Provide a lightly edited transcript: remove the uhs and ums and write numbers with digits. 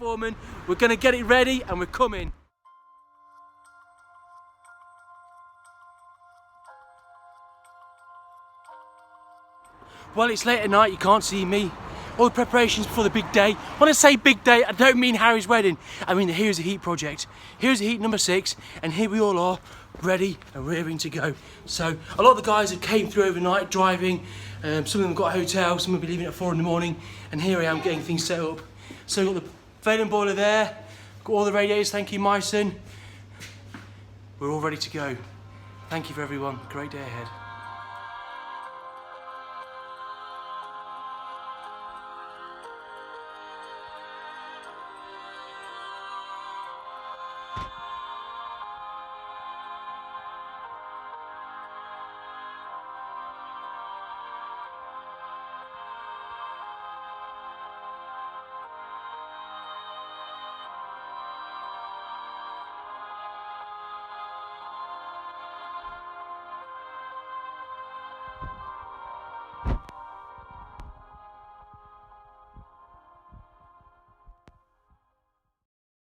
foreman. We're going to get it ready and we're coming. Well, it's late at night, you can't see me. All the preparations before the big day. When I say big day, I don't mean Harry's wedding. I mean the Heroes of Heat project. Heroes of Heat number 6, and here we all are, ready and rearing to go. So, a lot of the guys have came through overnight driving. Some of them have got a hotel, some will be leaving at 4 in the morning, and here I am getting things set up. So, we've got the veiling boiler there, got all the radiators, thank you, Myson. We're all ready to go. Thank you for everyone, great day ahead.